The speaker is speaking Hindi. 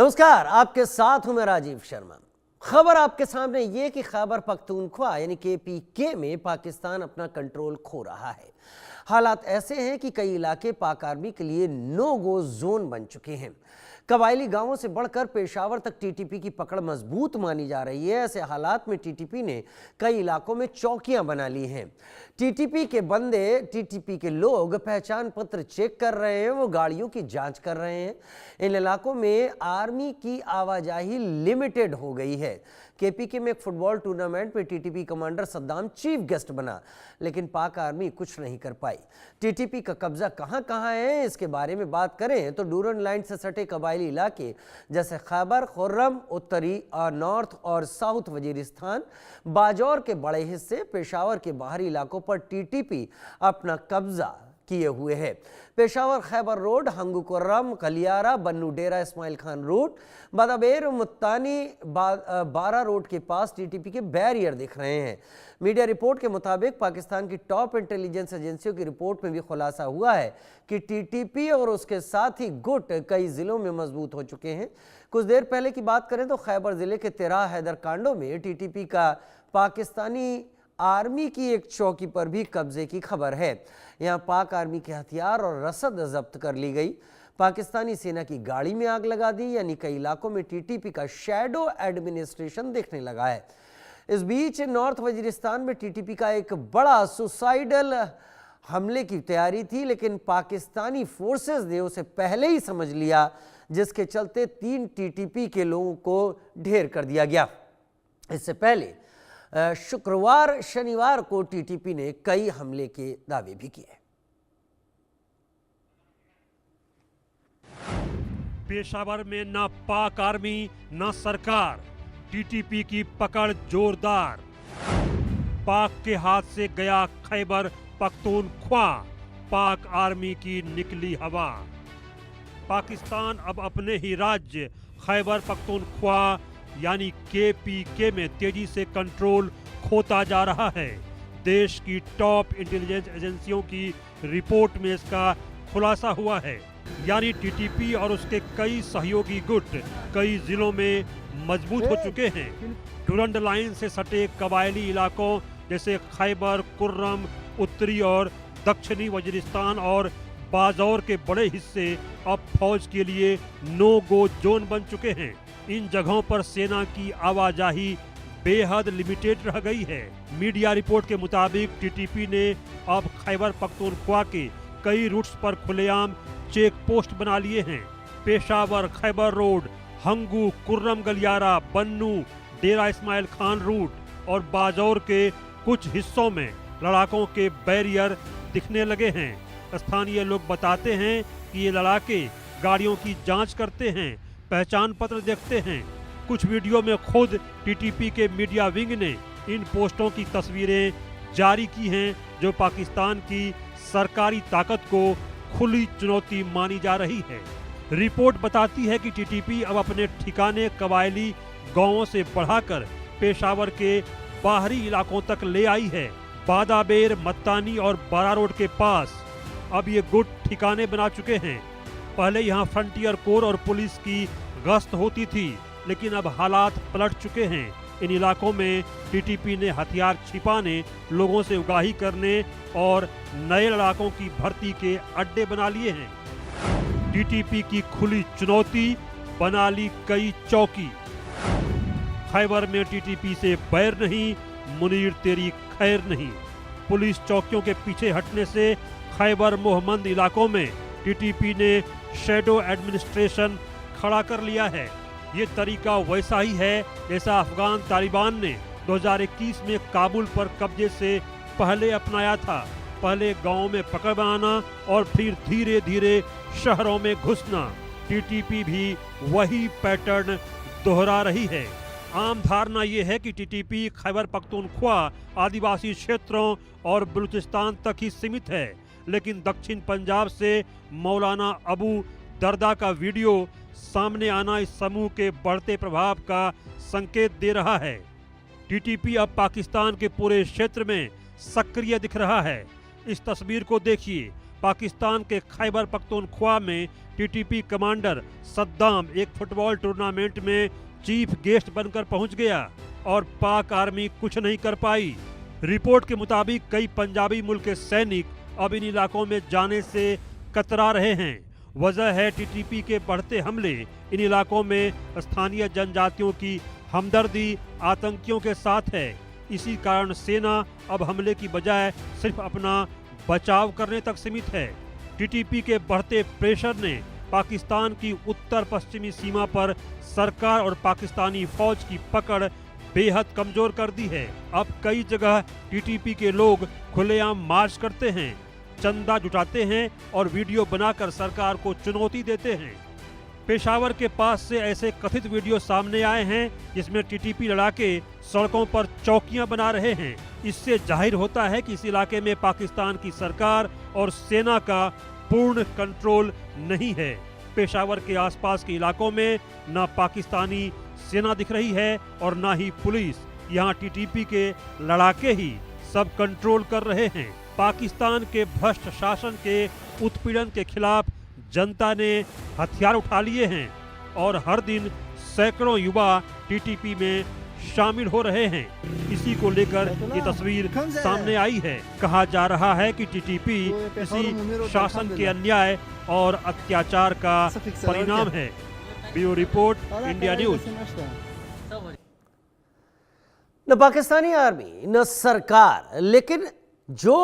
नमस्कार, आपके साथ हूं मैं राजीव शर्मा। खबर आपके सामने ये कि खैबर पख्तूनख्वा यानी KPK में पाकिस्तान अपना कंट्रोल खो रहा है। हालात ऐसे हैं कि कई इलाके पाक आर्मी के लिए नो गो जोन बन चुके हैं। कबायली गांवों से बढ़कर पेशावर तक TTP की पकड़ मजबूत मानी जा रही है। ऐसे हालात में TTP ने कई इलाकों में चौकियां बना ली हैं। TTP के बंदे, TTP के लोग पहचान पत्र चेक कर रहे हैं, वो गाड़ियों की जांच कर रहे हैं। इन इलाकों में आर्मी की आवाजाही लिमिटेड हो गई है। KPK में एक फुटबॉल टूर्नामेंट में TTP commander Saddam chief guest बना, लेकिन पाक आर्मी कुछ नहीं कर पाई। TTP का कब्जा कहां कहां है, इसके बारे में बात करें तो डूरन लाइन से सटे कबायली इलाके जैसे खैबर, खुर्रम, उत्तरी और नॉर्थ और साउथ वजीरिस्तान, बाजौर के बड़े हिस्से, पेशावर के बाहरी इलाकों पर TTP अपना कब्जा किए हुए है। पेशावर खैबर रोड, हंगू कुर्रम, गलियारा, बन्नू डेरा इस्माइल खान रूट, बदाबेर मुत्तानी बारा रोड के पास TTP के बैरियर दिख रहे हैं। मीडिया रिपोर्ट के मुताबिक पाकिस्तान की टॉप इंटेलिजेंस एजेंसियों की रिपोर्ट में भी खुलासा हुआ है कि TTP और उसके साथ ही गुट कई जिलों में मजबूत हो चुके हैं। कुछ देर पहले की बात करें तो खैबर जिले के तेराह हैदर कांडों में TTP का पाकिस्तानी आर्मी की एक चौकी पर भी कब्जे की खबर है। यहां पाक आर्मी के हथियार और रसद जब्त कर ली गई। पाकिस्तानी सेना की गाड़ी में आग लगा दी, यानी कई इलाकों में TTP का शैडो एडमिनिस्ट्रेशन देखने लगा है। इस बीच नॉर्थ वजीरिस्तान में TTP का एक बड़ा सुसाइडल हमले की तैयारी थी, लेकिन पाकिस्तानी फोर्सेस ने उसे पहले ही समझ लिया, जिसके चलते 3 TTP के लोगों को ढेर कर दिया गया। इससे पहले शुक्रवार शनिवार को TTP ने कई हमले के दावे भी किए। पेशावर में न पाक आर्मी न सरकार, TTP की पकड़ जोरदार। पाक के हाथ से गया खैबर पख्तूनख्वा, पाक आर्मी की निकली हवा। पाकिस्तान अब अपने ही राज्य खैबर पख्तूनख्वा यानी KPK में तेजी से कंट्रोल खोता जा रहा है। देश की टॉप इंटेलिजेंस एजेंसियों की रिपोर्ट में इसका खुलासा हुआ है, यानी TTP और उसके कई सहयोगी गुट कई जिलों में मजबूत हो चुके हैं। डूरन लाइन से सटे कबायली इलाकों जैसे खैबर, कुर्रम, उत्तरी और दक्षिणी वजीरिस्तान और बाजौर के बड़े हिस्से अब फौज के लिए नो गो जोन बन चुके हैं। इन जगहों पर सेना की आवाजाही बेहद लिमिटेड रह गई है। मीडिया रिपोर्ट के मुताबिक TTP ने अब खैबर पख्तूनख्वा के कई रूट्स पर खुलेआम चेक पोस्ट बना लिए हैं। पेशावर खैबर रोड, हंगू, कुर्रम, गलियारा, बन्नू, डेरा इस्माइल खान रूट और बाजौर के कुछ हिस्सों में लड़ाकों के बैरियर दिखने लगे हैं। स्थानीय लोग बताते हैं कि ये लड़ाके गाड़ियों की जांच करते हैं, पहचान पत्र देखते हैं। कुछ वीडियो में खुद TTP के मीडिया विंग ने इन पोस्टों की तस्वीरें जारी की हैं, जो पाकिस्तान की सरकारी ताकत को खुली चुनौती मानी जा रही है। रिपोर्ट बताती है कि TTP अब अपने ठिकाने कबायली गांवों से बढ़ाकर पेशावर के बाहरी इलाकों तक ले आई है। बादाबेर, मत्तानी और बारा रोड के पास अब ये गुट ठिकाने बना चुके हैं। पहले यहाँ फ्रंटियर कोर और पुलिस की गश्त होती थी, लेकिन अब हालात पलट चुके हैं। इन इलाकों में TTP ने हथियार छिपाने, लोगों से उगाही करने और नए लड़ाकों की भर्ती के अड्डे बना लिए हैं। TTP की खुली चुनौती, बना ली कई चौकी। खैबर में TTP से बैर नहीं, मुनीर तेरी खैर नहीं। पुलिस चौकियों के पीछे हटने से खैबर मोहम्मद इलाकों में TTP ने शैडो एडमिनिस्ट्रेशन खड़ा कर लिया है। ये तरीका वैसा ही है जैसा अफगान तालिबान ने 2021 में काबुल पर कब्जे से पहले अपनाया था। पहले गांवों में पकड़ बनाना और फिर धीरे धीरे शहरों में घुसना। TTP भी वही पैटर्न दोहरा रही है। आम धारणा ये है कि TTP खैबर पख्तूनख्वा आदिवासी क्षेत्रों और बलूचिस्तान तक ही सीमित है, लेकिन दक्षिण पंजाब से मौलाना अबू दरदा का वीडियो सामने आना इस समूह के बढ़ते प्रभाव का संकेत दे रहा है। TTP अब पाकिस्तान के पूरे क्षेत्र में सक्रिय दिख रहा है। इस तस्वीर को देखिए, पाकिस्तान के खैबर पख्तूनख्वा में टीटीपी कमांडर सद्दाम एक फुटबॉल टूर्नामेंट में चीफ गेस्ट बनकर पहुंच गया और पाक आर्मी कुछ नहीं कर पाई। रिपोर्ट के मुताबिक कई पंजाबी मुल्क के सैनिक अब इन इलाकों में जाने से कतरा रहे हैं। वजह है टीटीपी के बढ़ते हमले। इन इलाकों में स्थानीय जनजातियों की हमदर्दी आतंकियों के साथ है। इसी कारण सेना अब हमले की बजाय सिर्फ अपना बचाव करने तक सीमित है। टीटीपी के बढ़ते प्रेशर ने पाकिस्तान की उत्तर पश्चिमी सीमा पर सरकार और पाकिस्तानी फौज की पकड़ बेहद कमजोर कर दी है। अब कई जगह टीटीपी के लोग खुलेआम मार्च करते हैं, चंदा जुटाते हैं और वीडियो बनाकर सरकार को चुनौती देते हैं। पेशावर के पास से ऐसे कथित वीडियो सामने आए हैं जिसमें टीटीपी लड़ाके सड़कों पर चौकियां बना रहे हैं। इससे जाहिर होता है कि इस इलाके में पाकिस्तान की सरकार और सेना का पूर्ण कंट्रोल नहीं है। पेशावर के आसपास के इलाकों में न पाकिस्तानी सेना दिख रही है और न ही पुलिस। यहाँ टीटीपी के लड़ाके ही सब कंट्रोल कर रहे हैं। पाकिस्तान के भ्रष्ट शासन के उत्पीड़न के खिलाफ जनता ने हथियार उठा लिए हैं और हर दिन सैकड़ों युवा टीटीपी में शामिल हो रहे हैं। इसी को लेकर ये तस्वीर सामने आई है। कहा जा रहा है कि टीटीपी इसी शासन के अन्याय और अत्याचार का परिणाम है। Bureau report, India news. न पाकिस्तानी आर्मी न सरकार, लेकिन जो